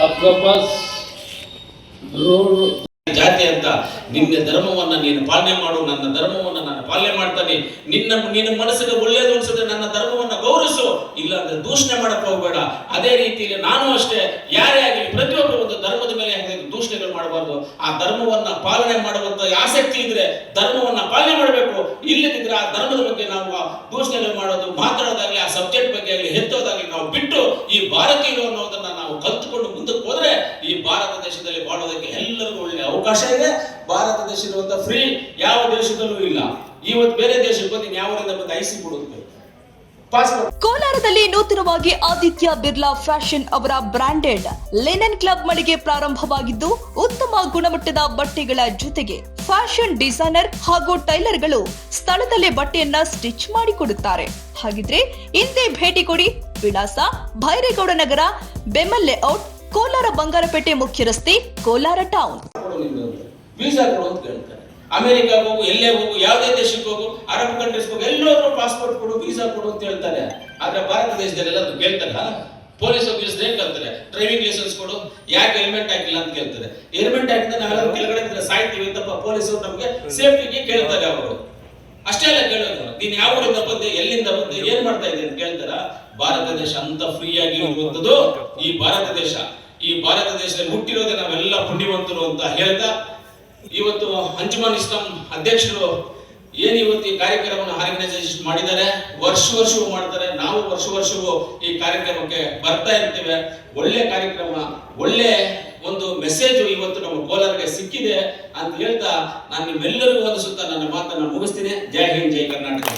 आपका पास रोड ಜಾತಿ ಅಂತ ನಿನ್ನ ಧರ್ಮವನ್ನ ನೀನು ಪಾಲನೆ ಮಾಡು, ನನ್ನ ಧರ್ಮವನ್ನ ನಾನು ಪಾಲನೆ ಮಾಡ್ತಾನೆ. ನಿನ್ನ ಮನಸ್ಸಿಗೆ ಒಳ್ಳೇದು ಅನ್ಸಿದ್ರೆ ನನ್ನ ಧರ್ಮವನ್ನ ಗೌರವಿಸು, ಇಲ್ಲ ಅಂದ್ರೆ ದೂಷಣೆ ಮಾಡಕ್ ಹೋಗ್ಬೇಡ. ಅದೇ ರೀತಿಯಲ್ಲಿ ನಾನು ಅಷ್ಟೇ, ಯಾರೇ ಆಗಲಿ ಪ್ರತಿಯೊಬ್ಬರು ಒಂದು ಧರ್ಮದ ಮೇಲೆ ದೂಷಣೆಗಳು ಮಾಡಬಾರ್ದು. ಆ ಧರ್ಮವನ್ನ ಪಾಲನೆ ಮಾಡುವಂತ ಆಸಕ್ತಿ ಇದ್ರೆ ಧರ್ಮವನ್ನ ಪಾಲನೆ ಮಾಡಬೇಕು. ಇಲ್ಲದಿದ್ರೆ ಆ ಧರ್ಮದ ಬಗ್ಗೆ ನಾವು ದೂಷಣೆಗಳು ಮಾಡೋದು, ಮಾತಾಡೋದಾಗ್ಲಿ, ಆ ಸಬ್ಜೆಕ್ಟ್ ಬಗ್ಗೆ ಆಗಲಿ ಎತ್ತೋದಾಗ್ಲಿ ನಾವು ಬಿಟ್ಟು ಈ ಭಾರತೀಯರು ಅನ್ನೋದನ್ನ ನಾವು ಕಲ್ತುಕೊಂಡು ಮುಂದಕ್ಕೆ ಹೋದ್ರೆ ಈ ಭಾರತ ದೇಶದಲ್ಲಿ ಬಾಳೋದಕ್ಕೆ ಎಲ್ಲರಿಗೂ ಒಳ್ಳೆ ಅವಕಾಶ ಇದೆ. ಭಾರತ ದೇಶದ ಫ್ರೀ ಯಾವ ದೇಶದಲ್ಲೂ ಇಲ್ಲ. ಇವತ್ತು ಬೇರೆ ದೇಶಕ್ಕೆ ಬಂದು ಯಾವರಿಂದ ಬಂದು ಐಸಿ ಕೊಡುತ್ತೆ ಪಾಸ್ಪೋರ್ಟ್. ಕೋಲಾರದಲ್ಲಿ ನೂತನವಾಗಿ ಆದಿತ್ಯ ಬಿರ್ಲಾ ಫ್ಯಾಷನ್ ಅವರ ಬ್ರಾಂಡೆಡ್ ಲಿನನ್ ಕ್ಲಬ್ ಮಳಿಗೆ ಪ್ರಾರಂಭವಾಗಿದ್ದು, ಉತ್ತಮ ಗುಣಮಟ್ಟದ ಬಟ್ಟೆಗಳ ಜೊತೆಗೆ ಫ್ಯಾಷನ್ ಡಿಸೈನರ್ ಹಾಗೂ ಟೈಲರ್ಗಳು ಸ್ಥಳದಲ್ಲೇ ಬಟ್ಟೆಯನ್ನ ಸ್ಟಿಚ್ ಮಾಡಿಕೊಡುತ್ತಾರೆ. ಹಾಗಿದ್ರೆ ಹಿಂದೆ ಭೇಟಿ ಕೊಡಿ. ವಿಳಾಸ ಭೈರೇಗೌಡ ನಗರ, ಬೆಮ್ಮಲ್ ಲೇಔಟ್, ಕೋಲಾರ ಬಂಗಾರಪೇಟೆ ಮುಖ್ಯ ರಸ್ತೆ, ಕೋಲಾರ ಟೌನ್. ವೀಸಾ ಕೊಡು ಅಂತ ಕೇಳ್ತಾರೆ. ಅಮೆರಿಕಾಗ ಹೋಗು, ಎಲ್ಲೇ ಹೋಗು, ಯಾವುದೇ ದೇಶಕ್ಕೆ ಹೋಗು, ಅರಬ್ ಕಂಟ್ರೀಸ್ ಹೋಗು, ಎಲ್ಲೋದ್ರೂ ಪಾಸ್ಪೋರ್ಟ್ ಕೊಡು, ವೀಸಾ ಕೊಡು ಅಂತ ಹೇಳ್ತಾರೆ. ಆದ್ರೆ ಭಾರತ ದೇಶದಲ್ಲೆಲ್ಲ ಕೇಳ್ತಾರ? ಪೊಲೀಸ್ ಆಫೀಸರ್ ಏನ್ ಕೇಳ್ತಾರೆ? ಡ್ರೈವಿಂಗ್ ಲೈಸೆನ್ಸ್ ಕೊಡು, ಯಾಕೆ ಹೆಲ್ಮೆಟ್ ಹಾಕಿಲ್ಲ ಅಂತ ಕೇಳ್ತಾರೆ. ಹೆಲ್ಮೆಟ್ ಹಾಕಿದ್ರೆ ನಾವೆಲ್ಲ ಕೆಳಗಡೆ ಸಾಯ್ತೀವಿ ಅಂತಪ್ಪ ಪೊಲೀಸರು ನಮ್ಗೆ ಸೇಫ್ಟಿಗೆ ಕೇಳ್ತಾರೆ. ಅವರು ಅಷ್ಟೇ ಅಲ್ಲ ಕೇಳೋದು, ನೀನ್ ಯಾವ ಊರಿಂದ ಬಂದೆ, ಎಲ್ಲಿಂದ ಬಂದೆ, ಏನ್ ಮಾಡ್ತಾ ಇದ್ದೆ ಅಂತ ಕೇಳ್ತಾರ. ಭಾರತ ದೇಶ ಅಂತ ಫ್ರೀ ಆಗಿ ಇರುವಂತದ್ದು ಈ ಭಾರತ ದೇಶ. ಈ ಭಾರತ ದೇಶದಲ್ಲಿ ಹುಟ್ಟಿರೋದೇ ನಾವೆಲ್ಲ ಪುಣ್ಯವಂತರು ಅಂತ ಹೇಳ್ತಾ, ಇವತ್ತು ಅಂಜುಮನ್ ಇಸ್ಲಾಂ ಅಧ್ಯಕ್ಷರು ಏನು ಇವತ್ತು ಈ ಕಾರ್ಯಕ್ರಮವನ್ನು ಆರ್ಗನೈಸೇಷನ್ ಮಾಡಿದ್ದಾರೆ, ವರ್ಷವೂ ಮಾಡ್ತಾರೆ. ನಾವು ವರ್ಷವೂ ಈ ಕಾರ್ಯಕ್ರಮಕ್ಕೆ ಬರ್ತಾ ಇರ್ತೇವೆ. ಒಳ್ಳೆ ಕಾರ್ಯಕ್ರಮ, ಒಳ್ಳೆ ಒಂದು ಮೆಸೇಜ್ ಇವತ್ತು ನಮ್ಮ ಕೋಲಾರಕ್ಕೆ ಸಿಕ್ಕಿದೆ ಅಂತ ಹೇಳ್ತಾ ನಾನು ನಿಮ್ಮೆಲ್ಲರಿಗೂ ಒಂದು ಸುತ್ತ ನನ್ನ ಮಾತನ್ನು ಮುಗಿಸ್ತೀನಿ. ಜೈ ಹಿಂದ್, ಜೈ ಕರ್ನಾಟಕ.